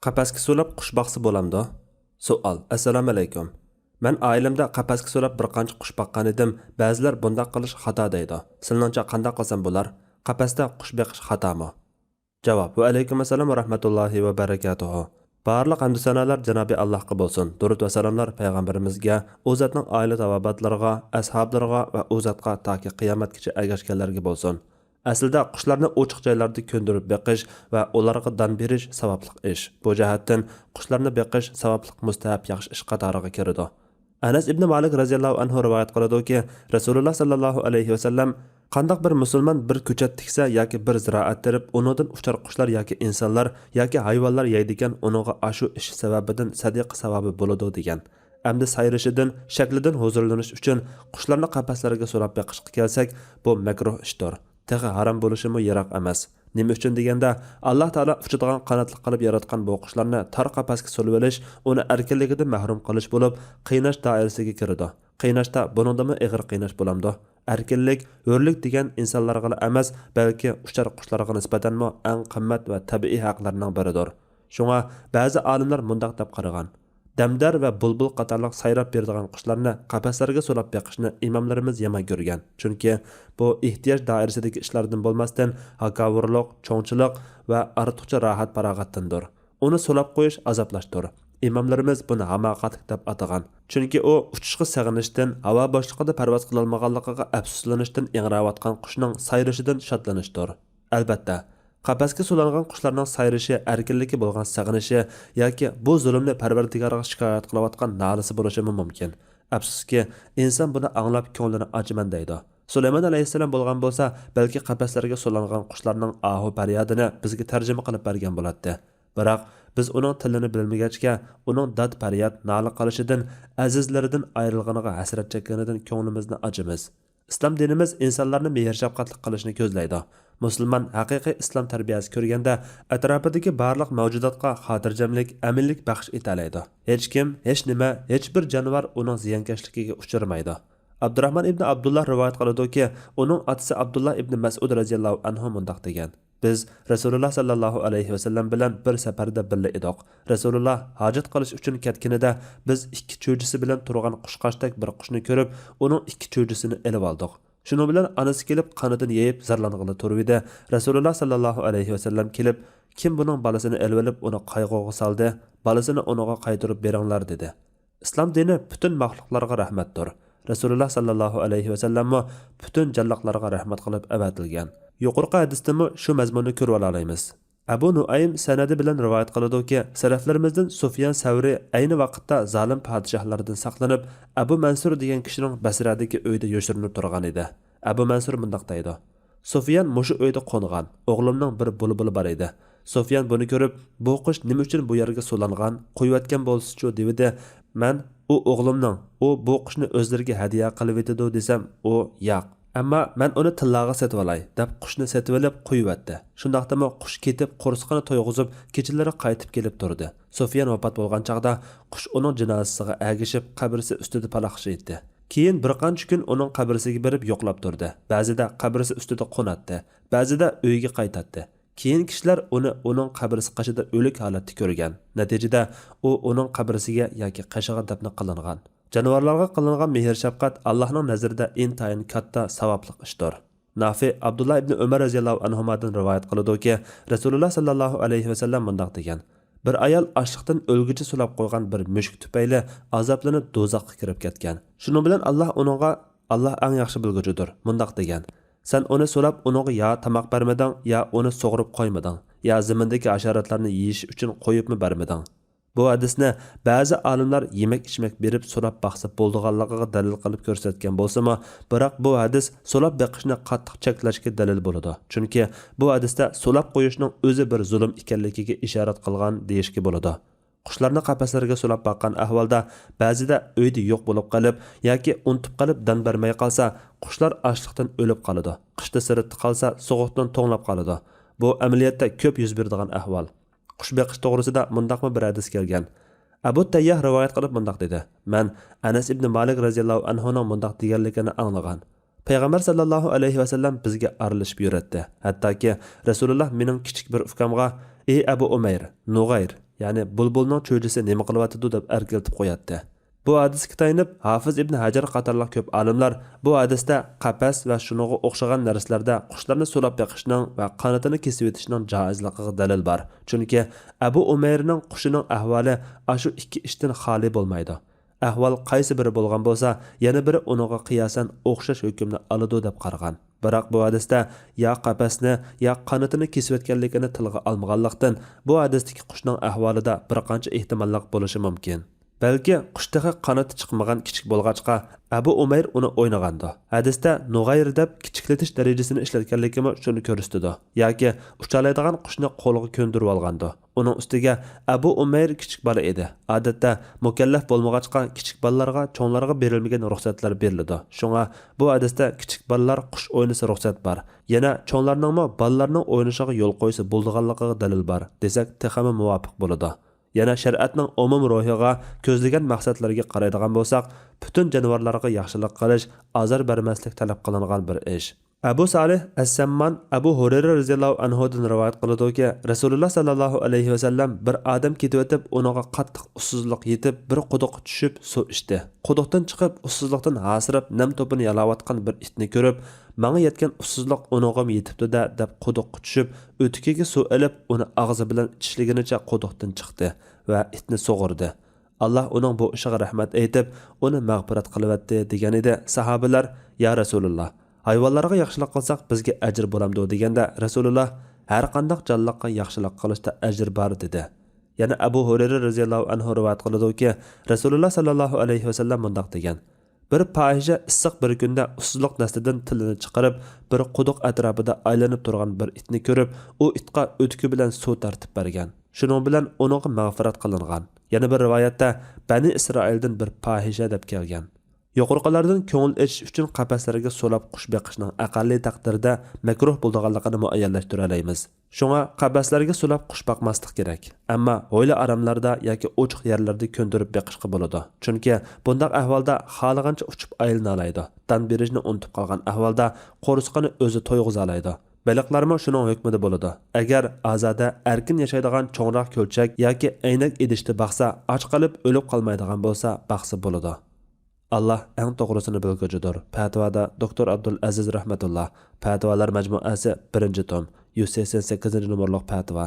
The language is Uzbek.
Qapasga so'lab qush boqsa bo'lamdi? Savol. Assalomu alaykum. Men oilamda qapasga so'lab bir qancha qush boqqan edim. Ba'zilar bunday qilish xato deydi. Sizlarcha qanday qilsam bo'lar? Qapasda qush boqish xatomi? Javob. Va alaykum assalom va rahmatullohi va barakatuh. Barliq hamd sanolar Janobi Allohga bo'lsin. Durud va salomlar payg'ambarimizga, u zotning oila tavobatlariga, ashablariga va u zotga toki qiyomatgacha ergashganlarga bo'lsin. Aslida qushlarni ochiq joylarda ko'ndirib beqish va ularga don berish savobli ish. Bu jihatdan qushlarni beqish savobli mustahab yaxshi ish qatoriga kiradi. Anas ibn Malik radhiyallohu anhu rivoyat qiladi-ki, Rasululloh sallallohu alayhi vasallam qandoq bir musulmon bir ko'chat tiksa yoki bir ziroat terib, unidan uchar qushlar yoki insonlar yoki hayvonlar yeydigan, uniga ashu ish sababidan sadiqa savobi bo'ladi degan. Amdi sayrishidan, shaklidan huzurlanish uchun qushlarni qafaslarga so'rab beqishga kelsak, bu makruh ishdir. Tag'i haram bo'lishimi yiroq emas. Nima uchun deganda, Alloh taolo uchadigan qanotli qilib yaratgan bu qushlarni tor qafasga solib olish, uni erkinligidan mahrum qilish bo'lib, qiynash doirasiga kiradi. Qiynashda buningdami ig'ir qiynash bo'lamdi. Erkinlik, hurlik degan insonlarga emas, balki uchar qushlarga nisbatanmi eng qimmat va tabiiy haqlarning biridir. Shunga ba'zi olimlar mundaq deb qaragan. Damdar va bulbul qatorliq sayrab beradigan qushlarni qafaslarga so'lab beqishni imomlarimiz yomon ko'rgan. Chunki bu ehtiyoj doirasidagi ishlardan bo'lmasdan hakavurlik, cho'ngchilik va ortiqcha rohat farog'atdandir. Uni so'lab qo'yish azoblashdir. İmamlarımız bunu hamakatlik deb atagan. Chunki u uchishga sag'inishdan, havo boshliqida parvoz qila olmaganligiga afsuslanishdan ingrayotgan qushning sayrishidan shodlanishdir. Albatta, qafasga so'langan qushlarning sayrishi erkinligi bo'lgan sag'inishi yoki bu zulmni Parvardigorga shikoyat qilayotgan nolisi bo'lishi mumkin. Afsuski, inson buni anglab ko'nglini achiman deydi. Sulaymon alayhissalom bo'lgan bo'lsa, balki qafaslarga so'langan qushlarning ahu faryodini bizga tarjima qilib bergan bo'ladi. Biroq biz uning tilini bilmagachga, uning dod faryod nola qilishidan, azizlaridan ayrilganiga hasrat chekganidan ko'nglimizni ajimiz. Islom dinimiz insonlarni mehr-shafqatli qilishni ko'zlaydi. Musulmon haqiqiy islom tarbiyasi ko'rganda atrofidagi barliq mavjudotga xotirjamlik, aminlik baxsh etalaydi. Hech kim, hech nima, hech bir jonivor uning ziyonkashligiga uchramaydi. Abdurrahman ibn Abdullah rivoyat qiladi-ki, uning otasi Abdullah ibn Mas'ud radhiyallohu anhu mundaq degan: Biz Rasululloh sallallohu alayhi vasallam bilan bir safarda birga edik. Rasululloh hojat qilish uchun ketganida biz ikki cho'jisi bilan turgan qushqashdek bir qushni ko'rib, uning ikki cho'jisini elib oldik. Shuning bilan onasi kelib qanotini yeyib zarlang'ili turibdi. Rasululloh sallallohu alayhi vasallam kelib, kim buning bolasini elib olib uni qayg'uga soldi, bolasini unuga qaytarib beringlar dedi. Islom dini butun maxluqlarga rahmatdir. Rasululloh sallallohu alayhi vasallam butun jallaqlarga rahmat qilib avatilgan. Yuqorqi hadisdami shu mazmunni ko'rib olamiz. Abu Nuaym sanadi bilan rivoyat qiladi-ki, salaflarimizdan Sufyan Savri ayni vaqtda zolim podshohlardan saqlanib, Abu Mansur degan kishining Basradagi uyda yoshirinib turgan edi. Abu Mansur mundaq deydi: Sufyan mushu uyda qo'ngan, o'g'limning bir bulbuli bor edi. Sufyan buni ko'rib, bu qush nima uchun bu yerga so'langan, qo'yayotgan bo'lsa-chu dedi. Men u o'g'limning, u bu qushni o'zlariga hadiya qilib etdi desam, u yo'q. Ammo men uni tillaga setib olay deb qushni setib olib qo'yibdi. Shundaqdami qush ketib, qo'rsqini to'yg'izib, kechalari qaytib kelib turdi. Sufyan vafot bo'lgan chaqda qush uning jinozasiga agishib, qabrisi ustida palaxshi etdi. Keyin bir qancha kun uning qabrisiga berib yo'qlab turdi. Ba'zida qabrisi ustida qo'natdi, ba'zida uyiga qaytatdi. Keyin kishilar uning qabrisi qashida o'lik holatda ko'rgan. Natijada u uning qabrisiga yoki qashig'a dafn qilingan. Jonivorlarga qilingan mehr-shafqat Allohning nazarida intayin katta savobli ishdir. Nafi Abdullah ibn Umar radhiyallohu anhudan rivoyat qiladi-ki, Rasululloh sallallohu alayhi vasallam mundaq degan: Bir ayol ochliqdan o'lguchi sulab qo'ygan bir mushuk tufayli azoblanib do'zaxga kirib ketgan. Shuning bilan Alloh eng yaxshi bilguchidir. Mundaq degan: Sen uni so'lab uniga ya tamoq bermading, ya uni so'g'rib qo'ymading, ya zimindagi hasharotlarni yeyish uchun qo'yibmi bermading. Bu hadisni ba'zi olimlar yemak-ichmak berib so'lab baqsa bo'ldiganligiga dalil qilib ko'rsatgan bo'lsa-mu, biroq bu hadis so'lab beqishni qattiq cheklashga dalil bo'ladi. Chunki bu hadisda so'lab qo'yishning o'zi bir zulm ekanligiga ishorat qilgan deyishga bo'ladi. Qushlarni qafaslarga so'lab boqqan ahvolda ba'zida uyda yo'q bo'lib qolib yoki unutib qolib dan bermay qolsa, qushlar ochliqdan o'lib qoladi. Qishda sirtda qolsa, so'g'uqdan to'nglab qoladi. Bu amaliyotda ko'p yuz beradigan ahvol. Qush beqish to'g'risida mundaqmi bir hadis kelgan. Abu Tayyah rivoyat qilib mundaq dedi: Men Anas ibn Malik radhiyallohu anhu ning mundaq deganligini anglagan. Payg'ambar sallallohu alayhi vasallam bizga arilishib yuratdi. Hattoki Rasululloh mening kichik bir ukamga: "Ey Abu Umayr, Nug'ayr, ya'ni bulbulning cho'jisi nima qilyotidi deb erkiltib qo'yadi. Bu hadisga tayinib Hafiz ibn Hajar qatorliq ko'p olimlar bu hadisda qafas va shuningga o'xshagan narsalarda qushlarni so'lab beqishning va qanotini kesib o'tishning joizligiga dalil bor. Chunki Abu Umayrning qushining ahvoli ashu ikki ishdan xoli bo'lmaydi. Ahvol qaysi biri bo'lgan bo'lsa, yana biri uninga qiyosan o'xshash hukmni oladi deb qaragan. Biroq bu hadisda ya qafasni ya qanotini kesib o'tganligini tilga olmaganlikdan bu hadisdagi qushning ahvolida bir qancha ehtimollar bo'lishi mumkin. Balki qushdagi qanoti chiqmagan kichik bo'lg'achqa Abu Umayr uni o'ynagandi. Hadisda Nug'ayr deb kichiklatish darajasini ishlatganligimi shuni ko'rsatdi. Yoki uchalaydigan qushni qo'liga ko'ndirib olgandi. Uning ustiga Abu Umayr kichik bola edi. Odatda mukallaf bo'lmag'achqa kichik bolalarga cho'nglarga berilmagan ruxsatlar beriladi. Shunga bu hadisda kichik bolalar qush o'ynasa ruxsat bor. Yana cho'nglarningmi bolalarning o'ynashiga yo'l qo'ysa bo'ldiganligiga dalil bor desak, texmi muvofiq bo'ladi. Yana shariatning umum ro'yiga ko'zlagan maqsadlarga qaraydigan bo'lsak, butun jonivorlarga yaxshilik qilish, azor bermaslik talab qilingan bir ish. Abu Salih As-Samman Abu Hurayra radhiyallohu anhu dan rivoyat qiladi-ki, Rasululloh sallallohu alayhi vasallam bir odam ketib o'tib, uninga qattiq ussizlik yetib, bir quduqqa tushib suv ichdi. Quduqdan chiqib, ussizlikdan hasirab, nam to'pini yalayotgan bir itni ko'rib, "Menga yetgan ussizlik uningga yetibdi-da" deb quduqqa tushib, o'tikiga suv olib, uni og'zi bilan ichishliginicha quduqdan chiqdi va itni sug'urdi. Allah uning bu ishiga rahmat aytib, uni mag'firat qilyapti degan edi. Sahobalar, "Ya Rasululloh, hayvonlarga yaxshilik qilsak bizga ajr bo'lamdi" deganda Rasululloh har qanday jonliqqa yaxshilik qilishda ajr bor dedi. Yana Abu Hurayra radhiyallohu anhu rivoyat qiladi-ki, Rasululloh sallallohu alayhi vasallam bunday degan: Bir pahisha issiq bir kunda ussizlik nastidan tilini chiqarib, bir quduq atrofida aylanib turgan bir itni ko'rib, u itqa o'tki bilan suv tartib bergan. Shuning bilan uningga mag'firat qilingan. Yana bir rivoyatda Bani Isroildan bir pahisha deb kelgan. Yuqorqilardan ko'ngil echish uchun qafaslarga so'lab qush beqishning aqalli taqdirda makruh bo'lganligini muayyanlashtira olamiz. Shunga qafaslarga so'lab qush baqmaslik kerak. Ammo o'yla aramlarda yoki ochiq yerlarda ko'ndirib beqishga bo'ladi. Chunki bunday ahvolda xolagancha uchib aylana oladi. Tan berishni unutib qolgan ahvolda qo'rsqini o'zi to'yg'iza oladi. Baliqlarmi shuning hukmida bo'ladi. Agar azada erkin yashaydigan cho'ngroq ko'lchak yoki aynak idishda baqsa, och qolib o'lib qolmaydigan bo'lsa, baqsa bo'ladi. Allah eng to'g'risini bilguchidir. Fatvoda Dr. Abdul Aziz rahmatulloh. Fatvolar majmuasi 1-tom, 188 numberlik fatvo.